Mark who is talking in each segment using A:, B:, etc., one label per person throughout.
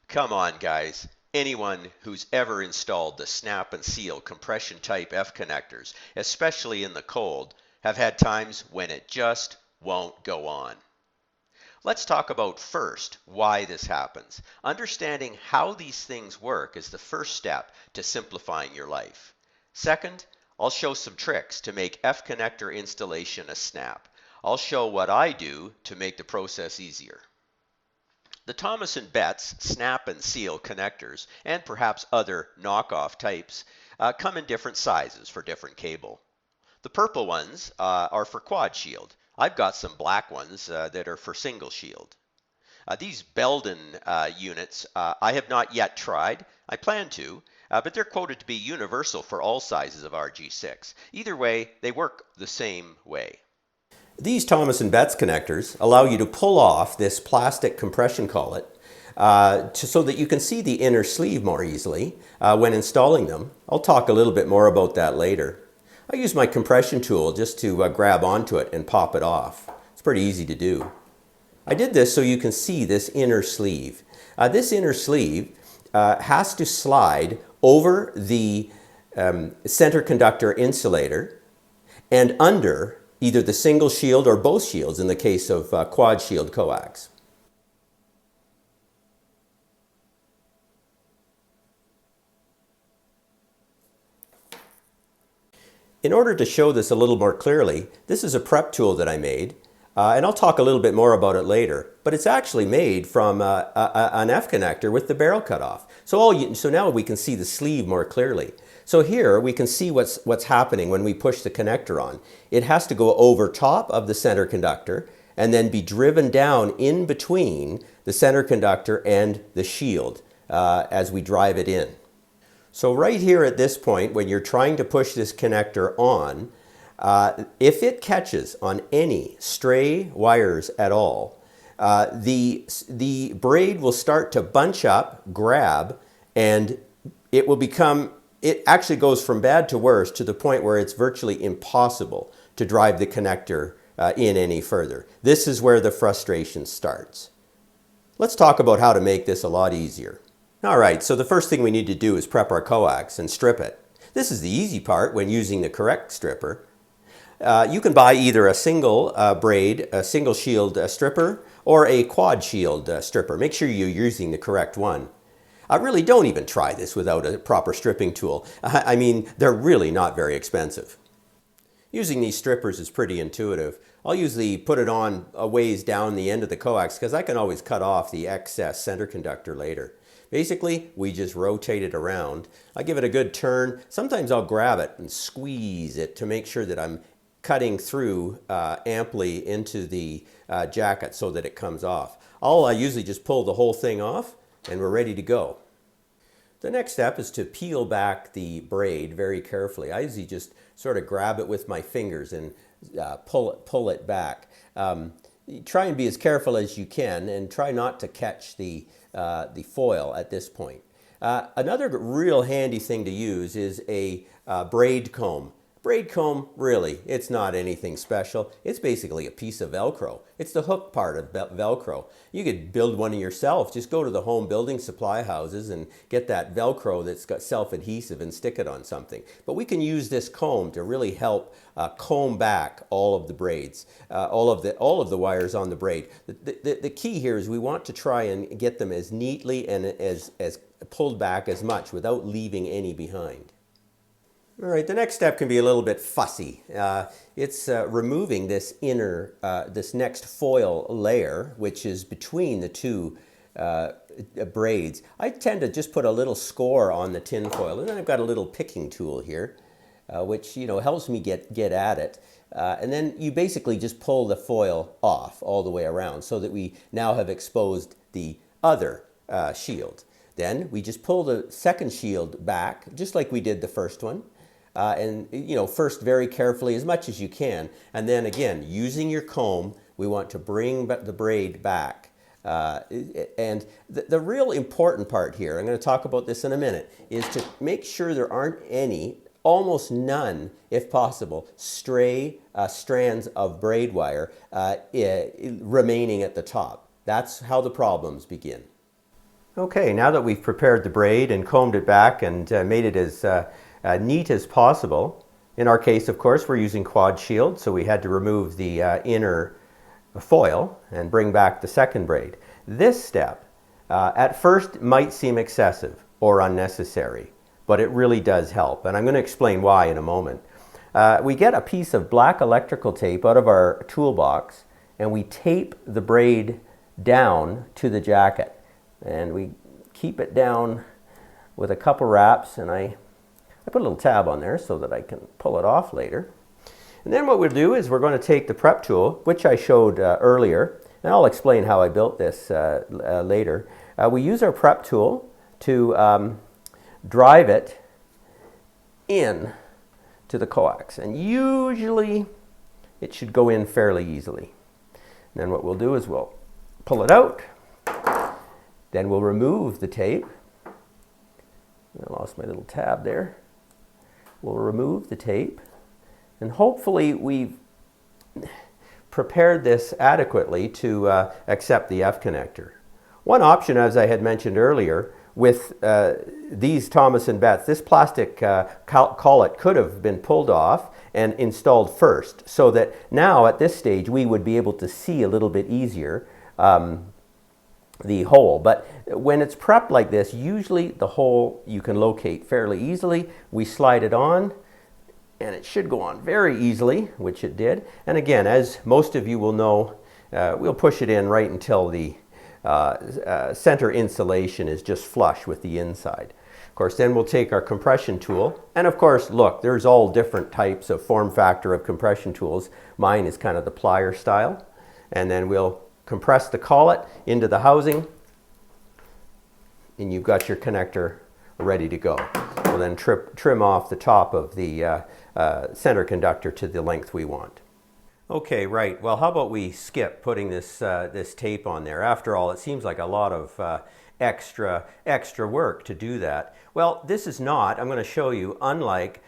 A: Come on, guys. Anyone who's ever installed the snap and seal compression type F connectors, especially in the cold, have had times when it just won't go on. Let's talk about first why this happens. Understanding how these things work is the first step to simplifying your life. Second, I'll show some tricks to make F connector installation a snap. I'll show what I do to make the process easier. The Thomas & Betts snap and seal connectors, and perhaps other knockoff types, come in different sizes for different cable. The purple ones are for quad shield. I've got some black ones that are for single shield. These Belden units I have not yet tried. I plan to, but they're quoted to be universal for all sizes of RG6. Either way, they work the same way.
B: These Thomas & Betts connectors allow you to pull off this plastic compression collet so that you can see the inner sleeve more easily when installing them. I'll talk a little bit more about that later. I use my compression tool just to grab onto it and pop it off. It's pretty easy to do. I did this so you can see this inner sleeve. This inner sleeve has to slide over the center conductor insulator and under either the single shield or both shields in the case of quad shield coax. In order to show this a little more clearly, this is a prep tool that I made, and I'll talk a little bit more about it later, but it's actually made from an F connector with the barrel cut off. So now we can see the sleeve more clearly. So here we can see what's happening when we push the connector on. It has to go over top of the center conductor and then be driven down in between the center conductor and the shield as we drive it in. So right here at this point, when you're trying to push this connector on, if it catches on any stray wires at all, the braid will start to bunch up, grab, and it actually goes from bad to worse to the point where it's virtually impossible to drive the connector in any further. This is where the frustration starts. Let's talk about how to make this a lot easier. All right, so the first thing we need to do is prep our coax and strip it. This is the easy part when using the correct stripper. You can buy either a single braid, a single shield stripper, or a quad shield stripper. Make sure you're using the correct one. Really don't even try this without a proper stripping tool. I mean, they're really not very expensive. Using these strippers is pretty intuitive. I'll usually put it on a ways down the end of the coax because I can always cut off the excess center conductor later. Basically, we just rotate it around. I give it a good turn. Sometimes I'll grab it and squeeze it to make sure that I'm cutting through amply into the jacket so that it comes off. I'll usually just pull the whole thing off and we're ready to go. The next step is to peel back the braid very carefully. I usually just sort of grab it with my fingers and pull it back. Try and be as careful as you can and try not to catch the foil at this point. Another real handy thing to use is a braid comb. Braid comb, really, it's not anything special. It's basically a piece of Velcro. It's the hook part of Velcro. You could build one yourself. Just go to the home building supply houses and get that Velcro that's got self-adhesive and stick it on something. But we can use this comb to really help comb back all of the braids, all of the wires on the braid. The key here is we want to try and get them as neatly and as pulled back as much without leaving any behind. All right, the next step can be a little bit fussy. It's removing this this next foil layer, which is between the two braids. I tend to just put a little score on the tin foil, and then I've got a little picking tool here, which helps me get at it. And then you basically just pull the foil off all the way around so that we now have exposed the other shield. Then we just pull the second shield back, just like we did the first one. And first very carefully as much as you can, and then again using your comb we want to bring the braid back, and the real important part here, I'm going to talk about this in a minute, is to make sure there aren't any, almost none if possible, stray strands of braid wire remaining at the top. That's how the problems begin. Okay, now that we've prepared the braid and combed it back and made it as neat as possible, in our case, of course, we're using quad shield, so we had to remove the inner foil and bring back the second braid. This step, at first, might seem excessive or unnecessary, but it really does help, and I'm going to explain why in a moment. We get a piece of black electrical tape out of our toolbox, and we tape the braid down to the jacket. And we keep it down with a couple wraps, and I put a little tab on there so that I can pull it off later. And then what we'll do is we're going to take the prep tool, which I showed earlier, and I'll explain how I built this later. We use our prep tool to drive it in to the coax, and usually it should go in fairly easily. And then what we'll do is we'll pull it out. Then we'll remove the tape. I lost my little tab there. We'll remove the tape, and hopefully we've prepared this adequately to accept the F connector. One option, as I had mentioned earlier, with these Thomas & Betts, this plastic collet could have been pulled off and installed first, so that now at this stage we would be able to see a little bit easier the hole. But when it's prepped like this, usually the hole you can locate fairly easily. We slide it on, and it should go on very easily, which it did. And again, as most of you will know, we'll push it in right until the center insulation is just flush with the inside. Of course, then we'll take our compression tool, and of course, look, there's all different types of form factor of compression tools. Mine is kind of the plier style, and then we'll compress the collet into the housing, and you've got your connector ready to go. We'll then trim off the top of the center conductor to the length we want. Okay, right. Well, how about we skip putting this tape on there? After all, it seems like a lot of extra work to do that. Well, this is not, I'm going to show you, unlike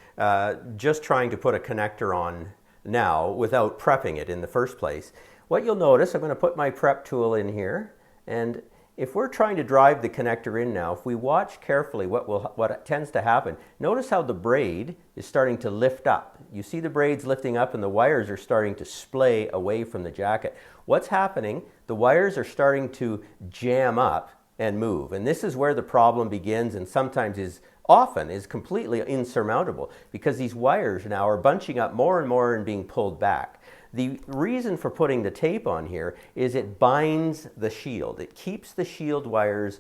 B: just trying to put a connector on now without prepping it in the first place. What you'll notice, I'm going to put my prep tool in here, and if we're trying to drive the connector in now, if we watch carefully what tends to happen, notice how the braid is starting to lift up. You see the braids lifting up and the wires are starting to splay away from the jacket. What's happening? The wires are starting to jam up and move, and this is where the problem begins, and sometimes often is completely insurmountable, because these wires now are bunching up more and more and being pulled back. The reason for putting the tape on here is it binds the shield. It keeps the shield wires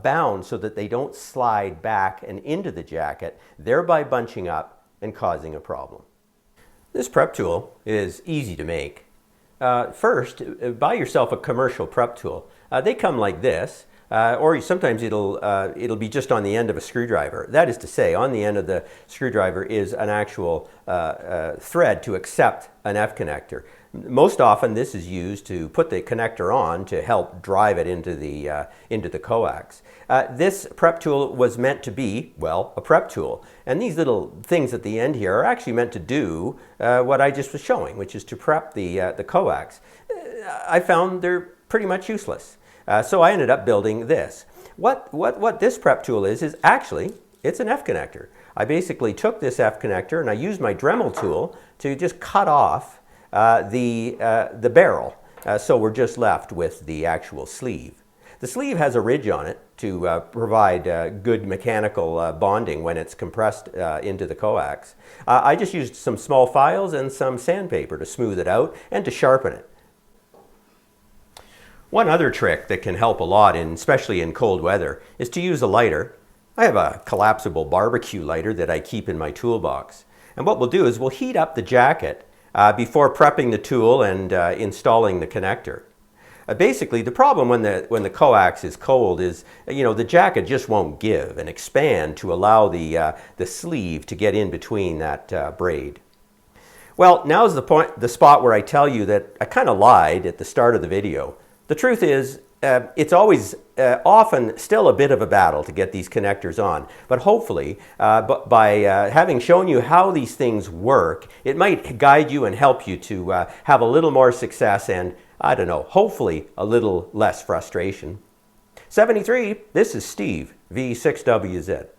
B: bound so that they don't slide back and into the jacket, thereby bunching up and causing a problem. This prep tool is easy to make. First, buy yourself a commercial prep tool. They come like this. Or sometimes it'll be just on the end of a screwdriver. That is to say, on the end of the screwdriver is an actual thread to accept an F connector. Most often this is used to put the connector on to help drive it into the coax. This prep tool was meant to be, well, a prep tool. And these little things at the end here are actually meant to do what I just was showing, which is to prep the coax. I found they're pretty much useless. So I ended up building this. What this prep tool is actually, it's an F connector. I basically took this F connector and I used my Dremel tool to just cut off the barrel. So we're just left with the actual sleeve. The sleeve has a ridge on it to provide good mechanical bonding when it's compressed into the coax. I just used some small files and some sandpaper to smooth it out and to sharpen it. One other trick that can help a lot, especially in cold weather, is to use a lighter. I have a collapsible barbecue lighter that I keep in my toolbox. And what we'll do is we'll heat up the jacket before prepping the tool and installing the connector. Basically, the problem when the coax is cold is, the jacket just won't give and expand to allow the sleeve to get in between that braid. Well, now's the spot where I tell you that I kind of lied at the start of the video. The truth is, it's always often still a bit of a battle to get these connectors on, but hopefully by having shown you how these things work, it might guide you and help you to have a little more success and, I don't know, hopefully a little less frustration. 73, this is Steve, V6WZ.